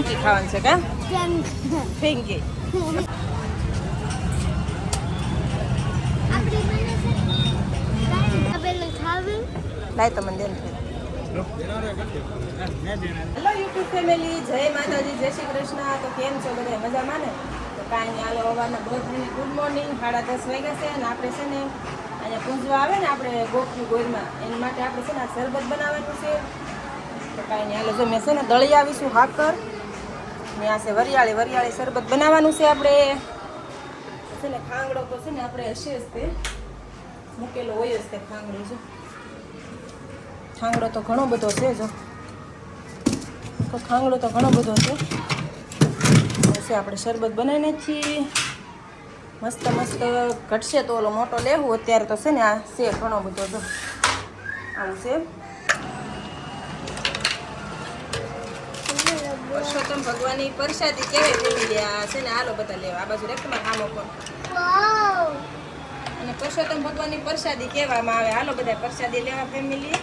ફેંકી ખાવાનું છે કા ફેંકી લાય તો મને દેન હેલો યુટ્યુબ ફેમિલી, જય માતાજી, જય શ્રી કૃષ્ણ. તો કેમ છો બધા? મજામાં ને? તો કાંઈ નહીં, હાલો સવારના બધાને ગુડ મોર્નિંગ. 10:30 વાગ્યા છે અને આપણે છે ને અહીંયા પૂંજવા આવે ને આપણે ગોપી ગોરમાં, એની માટે આપણે છે ને શરબત બનાવવાનું છે. તો કાંઈ નહીં, હાલો જો મેં છે ને દળી આવીશું હાકર ને આ છે વરિયાળી શરબત બનાવવાનું છે. આપણે છે ને ખાંગડો તો છે ને આપણે હશે જ તે મૂકેલો હોય જ તે ખાંગડો. જો ખાંગડો તો ઘણો બધો છે, જો ખાંગડો તો ઘણો બધો છે. આપણે શરબત બનાવીને છીએ મસ્ત મસ્ત. ઘટશે તો ઓલો મોટો લેવું, અત્યારે તો છે ને આ છે ઘણો બધો. જો આવું છે પુરુષોત્તમ ભગવાનની પ્રસાદી કહેવાય ફેમિલી. આ છે ને હાલો બધા લેવા આ બાજુ રેકમાં આમ ઉપર અને પુરુષોત્તમ ભગવાનની પ્રસાદી કહેવામાં આવે. હાલો બધા પ્રસાદી લેવા ફેમિલી.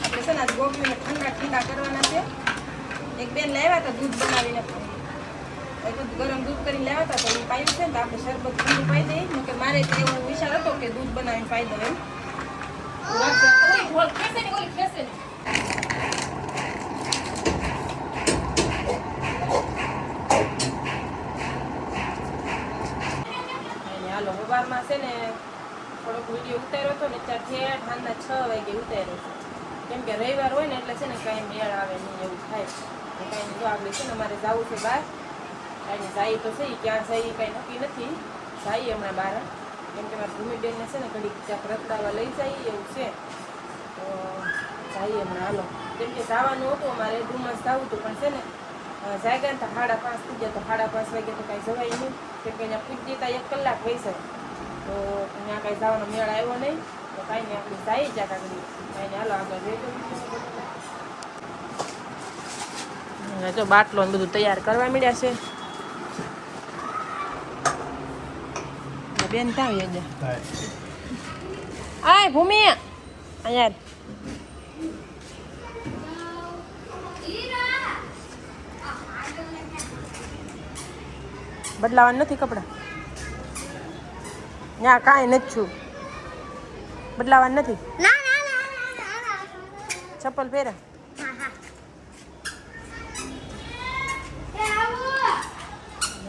આપણે છે ને ગોપીને ઠંડા કરવાના છે. એક બેન લાવ્યા હતા દૂધ બનાવીને, ગરમ દૂધ કરીને લાવ્યા હતા, તો એ પાયું છે ને તો આપણે શરબત ઠંડુ પાઈ દઈએ કે મારે તો એવો વિચાર હતો કે દૂધ બનાવીને પાઈ દઉં એમ. હાલો સવારમાં છે ને થોડોક વિડીયો ઉતાર્યો હતો ને ત્યારથી સાંજના 6 વાગે ઉતાર્યો છે. કેમ કે રવિવાર હોય ને એટલે છે ને કાંઈ મેળ આવે નહીં એવું થાય. કાંઈ જો આગળ છે ને અમારે જવું છે બહાર. કાંઈ જાય તો છે, ક્યાં જઈએ કાંઈ નક્કી નથી. જઈએ હમણાં બહાર, કેમ કે મારા ભૂમિબેનને છે ને ઘડી ક્યાંક રખડાવવા લઈ જઈએ એવું છે. તો જઈએ હમણાં હાલો. કેમ કે જવાનું હતું અમારે ડુમસ જવું હતું, પણ છે ને જાગ્યા ને તો 5:30 થઈ ગયા. તો 5:30 વાગે તો કાંઈ જવાય નહીં, કેમ કે અહીંયા પૂછી જતા 1 કલાક વૈસે. તો ત્યાં કાંઈ જવાનો મેળ આવ્યો નહીં. તો કાંઈ નહીં, આપણે જઈએ જ્યાં આગળ. કાંઈ નહીં, હાલો આગળ જઈએ. જો બાટલો ને બધું તૈયાર કરવા મળ્યા છે. બેન ક્યાં આવી આય ભૂમિ અહીંયા બદલાવાનું નથી કપડા. ના કાંઈ નથી છું, બદલાવાનું નથી. ચપ્પલ પહેરા.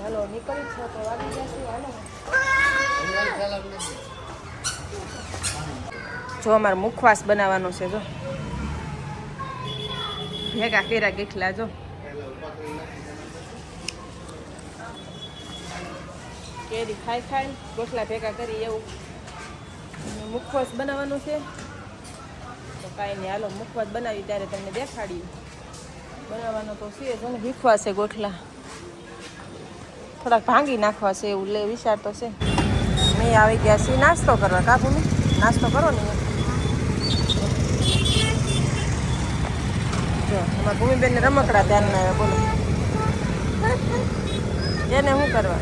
હાલો નીકળી છો તો વાગી જશે. હાલો જો અમારે મુખવાસ બનાવવાનો છે. જો ભેગા કર્યા ગેખલા. જો કેરી ખાઈ ગોખલા ભેગા કરી એવું મુખવાસ બનાવવાનું છે. તો કાંઈ નહીં, હાલો મુખવાસ બનાવી ત્યારે તમને દેખાડી. બનાવવાનો તો છે જો ને, શીખવા છે ગોખલા થોડાક ભાંગી નાખવા છે એવું વિચાર તો છે. મેં આવી ગયા છીએ નાસ્તો કરવા. કા ભૂમિ નાસ્તો કરો ને. જો અમારા ભૂમિબેનને રમકડા ધ્યાન આવ્યા. બોલો એને શું કરવા?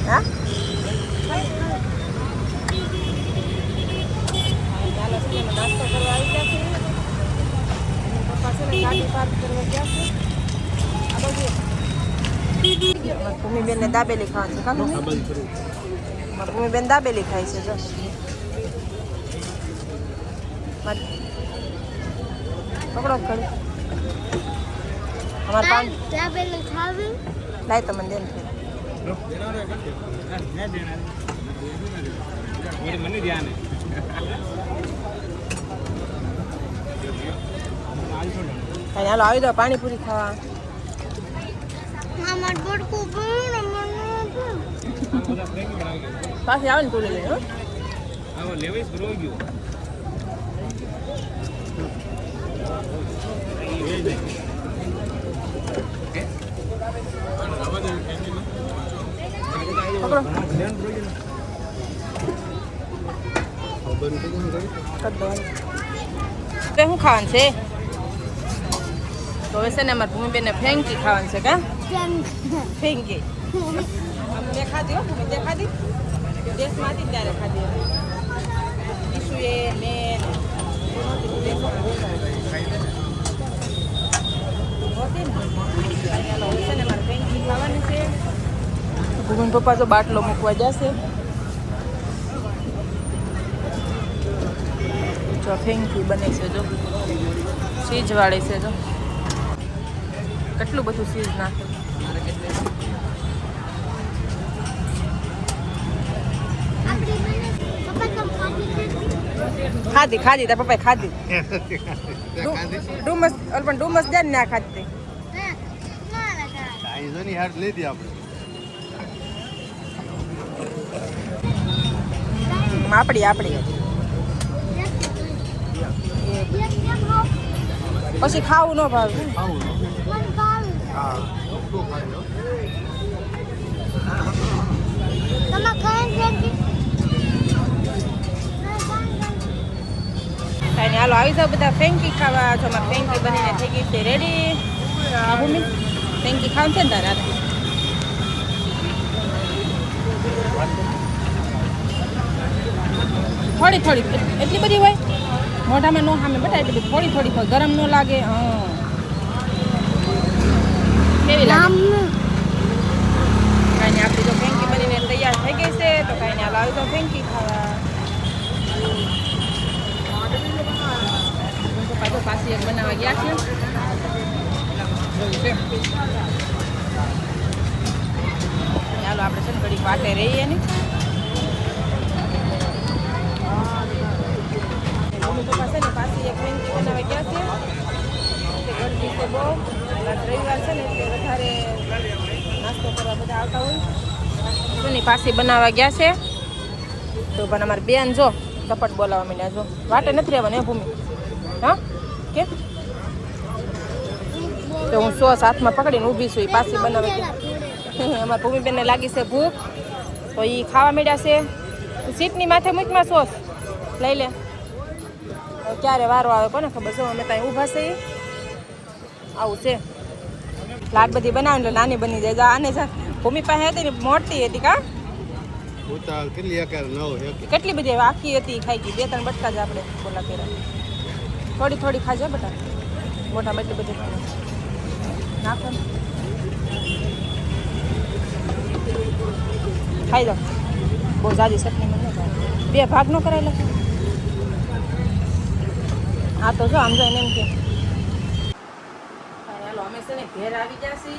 હા નાસ્તો કરવા આવી ગયા છે. પપ્પા છે ને ગાડી પાર્ક કરવા ગયા છે. આ બાજુ ભૂમિબેનને દાબેલી ખાવાની છે. કામ ભૂમિબેન દાબેલી ખાય છે. જો પકડો ઘડી અમારે પાણી લાય તો મને દેન હાલો આવી દો પાણીપુરી ખાવા. પાછી આવે ને તું લઈ લે. શું ખાવાનું છે? તો હવે છે ને અમારે ભૂમિબેનને ફેંકી ખાવાનું છે. કા ફેંકી મેં ખાધી હો, ભૂમિ તે ખાધી દેશમાં હતી ત્યારે ખાધી. ઈશુએ મેં ભૂમિ પપ્પા તો બાટલો મૂકવા જશે. જો ફેંકી બને છે, જો ચીજ વાળી છે, જો કેટલું બધું ચીજ નાખે. ખાધી તાર પપ્પાએ ખાધી. ડુમસ પણ ડુમસ દે ને ના ખાધી. આપડી પછી ખાવું ન ભાવે. કાંઈ હાલો આવી જાવ બધા ફેંકી ખાવા. જો અમારે ફેંકી બનીને થઈ ગઈ છે રેડી. ભૂમિ ફેંકી ખાવ છે ને તારે રાતે? થોડી એટલી બધી હોય મોઢામાં નો સામે બટા, એટલી બધી થોડી હોય, ગરમ ન લાગે. હા કેવી લાગે? કાંઈ નહીં, આપણી તો ફેંકી બનીને તૈયાર થઈ ગઈ છે. તો કાંઈ નહીં હાલો આવી જાવ ફેંકી ખાવા. પાછો પાછી એક બનાવવા ગયા છે. ચાલો આપણે છે ને ઘડીક વાટે રહીએ ને. મમ્મી પપ્પા છે ને પાછી એક ફેંકી બનાવવા ગયા છે. ગરમી છે બહુ, રવિવાર છે ને એટલે વધારે નાસ્તો કરવા બધા આવતા હોય. એની પાછી બનાવવા ગયા છે. તો પણ અમારી બેન જો કપટ બોલાવવા માંડ્યા. જો વાટે નથી રહેવાનું હે ભૂમિ? હા કે તો હું સોસ હાથમાં પકડીને ઊભી છું. એ પાછી બનાવે કે અમારા ભૂમિબેનને લાગી છે ભૂખ, તો એ ખાવા માંડ્યા છે. સીટની માથે મૂકમાં સોસ લઈ લે. ક્યારે વારો આવે કોને ખબર છે. અમે ત્યાં ઊભા છે. આવું છે. લાડ બધી બનાવે એટલે નાની બની જાય. આને ભૂમિ પાસે હતી ને મોટી હતી. કા કેટલી બધી આખી હતી ખાઈ ગઈ. 2-3 બટકા જ આપણે બોલા કર્યા. થોડી ખાજે બેટા, મોઢામાં એટલી બધી નાખો ખાઈ દો. બહુ જાજી ચટણી મને ન ભાવે. 2 ભાગ ન કરાયેલા. આ તો જો આમ જો એને એમ કે હાલો અમે છે ને ઘેર આવી જશે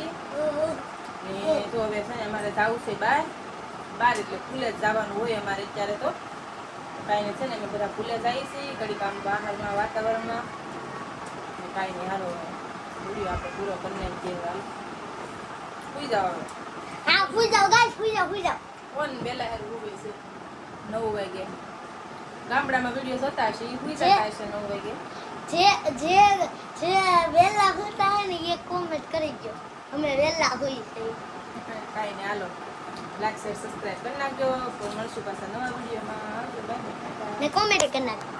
ને. તો હવે છે ને અમારે જવું છે બહાર એટલે ખુલ્લે જ જવાનું હોય અમારે અત્યારે. તો કાંઈ છે ને અમે બધા ખુલ્લે જઈએ છીએ ઘડીક આમ બહારમાં વાતાવરણમાં. કાંઈ નહીં હાલો વિડીયો આપણે પૂરો કરીને સુઈ જાવ હવે. હા સુઈ જાવ ગાઈસ, સુઈ જાવ. કોણ બેલા હેર ઉભી છે 9 વાગે. ગામડામાં વિડીયો જોતા હશે એ સુઈ જતા હશે 9 વાગે. જે વેલા હોતા હે ને એ કોમેન્ટ કરી દો. અમે વેલા હોઈ છે. કાંઈ નહીં હાલો લાઈક શેર સબસ્ક્રાઈબ કરી નાખજો. મળશું પાછા નવા વિડીયોમાં. ને કોમેન્ટ કરી નાખજો.